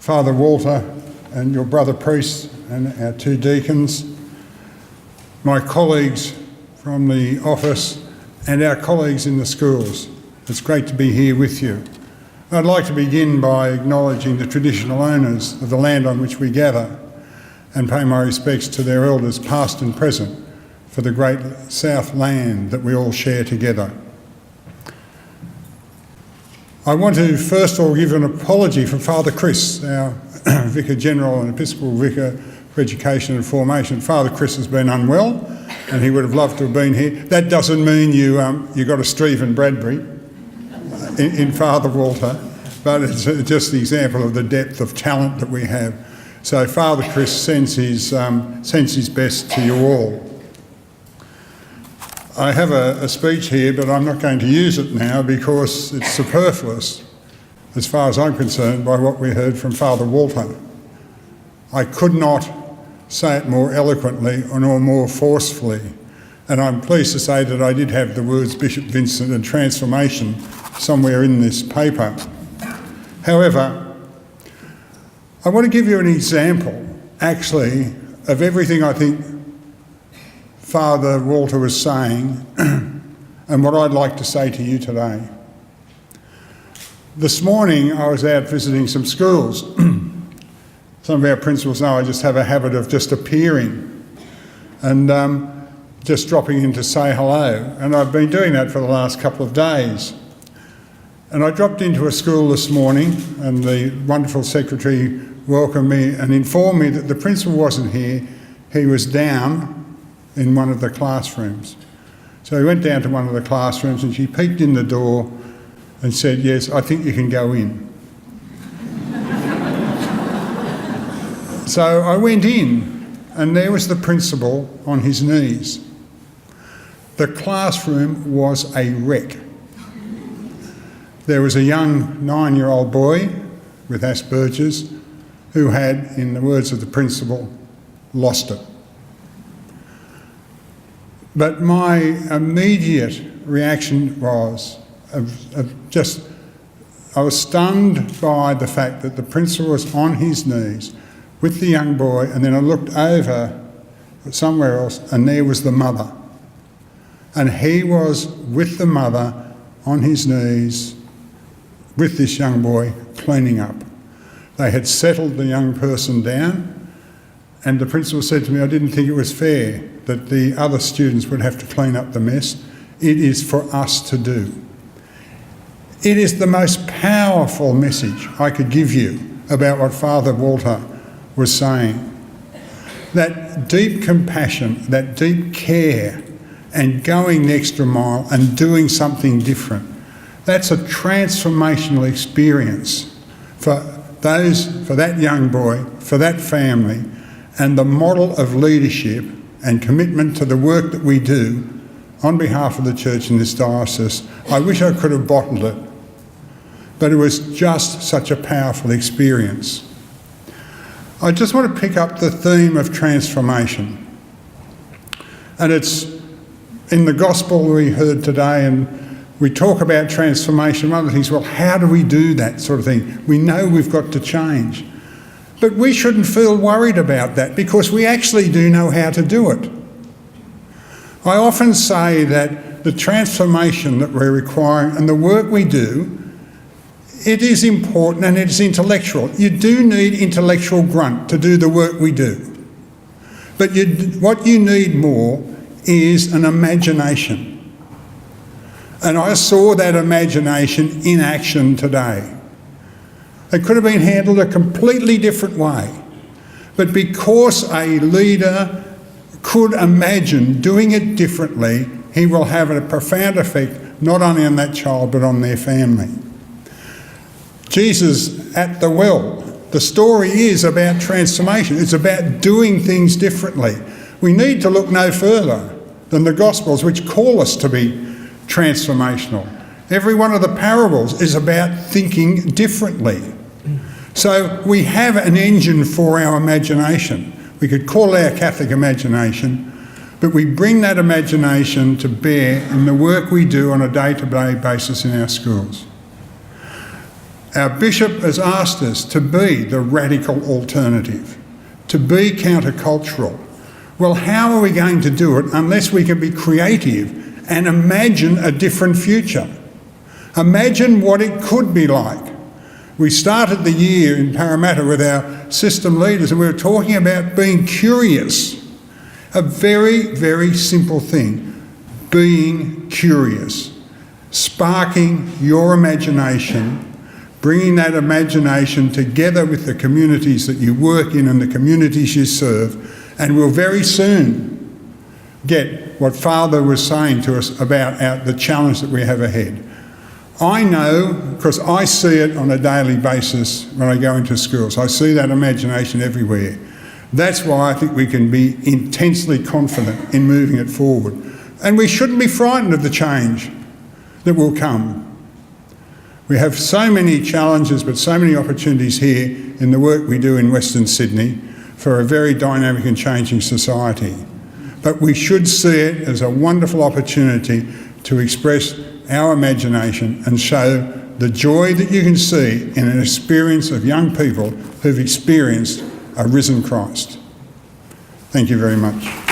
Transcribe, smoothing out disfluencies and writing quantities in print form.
Father Walter and your brother priests and our two deacons, my colleagues from the office and our colleagues in the schools. It's great to be here with you. I'd like to begin by acknowledging the traditional owners of the land on which we gather and pay my respects to their elders past and present for the great South land that we all share together. I want to first of all give an apology for Father Chris, our Vicar General and Episcopal Vicar for Education and Formation. Father Chris has been unwell and he would have loved to have been here. That doesn't mean you got a Stephen Bradbury in Father Walter, but it's just the example of the depth of talent that we have. So Father Chris sends his best to you all. I have a speech here, but I'm not going to use it now because it's superfluous, as far as I'm concerned, by what we heard from Father Walter. I could not say it more eloquently or more forcefully, and I'm pleased to say that I did have the words Bishop Vincent and transformation somewhere in this paper. However, I want to give you an example, actually, of everything I think Father Walter was saying and what I'd like to say to you today. This morning I was out visiting some schools. Some of our principals know I just have a habit of just appearing and just dropping in to say hello, and I've been doing that for the last couple of days. And I dropped into a school this morning and the wonderful secretary welcomed me and informed me that the principal wasn't here, he was down in one of the classrooms. So he went down to one of the classrooms and she peeked in the door and said, "Yes, I think you can go in." So I went in and there was the principal on his knees. The classroom was a wreck. There was a young 9-year-old boy with Asperger's who had, in the words of the principal, lost it. But my immediate reaction was I was stunned by the fact that the principal was on his knees with the young boy, and then I looked over somewhere else and there was the mother. And he was with the mother on his knees with this young boy cleaning up. They had settled the young person down, and the principal said to me, "I didn't think it was fair that the other students would have to clean up the mess. It is for us to do." It is the most powerful message I could give you about what Father Walter was saying. That deep compassion, that deep care, and going the extra mile and doing something different. That's a transformational experience for that young boy, for that family, and the model of leadership and commitment to the work that we do on behalf of the church in this diocese. I wish I could have bottled it, but it was just such a powerful experience. I just want to pick up the theme of transformation. And it's in the gospel we heard today, and we talk about transformation. One of the things, well, how do we do that sort of thing? We know we've got to change. But we shouldn't feel worried about that because we actually do know how to do it. I often say that the transformation that we're requiring and the work we do, it is important and it's intellectual. You do need intellectual grunt to do the work we do. But what you need more is an imagination. And I saw that imagination in action today. It could have been handled a completely different way. But because a leader could imagine doing it differently, he will have a profound effect not only on that child but on their family. Jesus at the well, the story is about transformation. It's about doing things differently. We need to look no further than the Gospels, which call us to be transformational. Every one of the parables is about thinking differently. So we have an engine for our imagination. We could call it our Catholic imagination, but we bring that imagination to bear in the work we do on a day-to-day basis in our schools. Our Bishop has asked us to be the radical alternative, to be countercultural. Well, how are we going to do it unless we can be creative and imagine a different future? Imagine what it could be like. We started the year in Parramatta with our system leaders and we were talking about being curious. A very, very simple thing, being curious, sparking your imagination, bringing that imagination together with the communities that you work in and the communities you serve, and we'll very soon get what Father was saying to us about the challenge that we have ahead. I know, because I see it on a daily basis when I go into schools, I see that imagination everywhere. That's why I think we can be intensely confident in moving it forward. And we shouldn't be frightened of the change that will come. We have so many challenges but so many opportunities here in the work we do in Western Sydney for a very dynamic and changing society. But we should see it as a wonderful opportunity to express our imagination and show the joy that you can see in an experience of young people who've experienced a risen Christ. Thank you very much.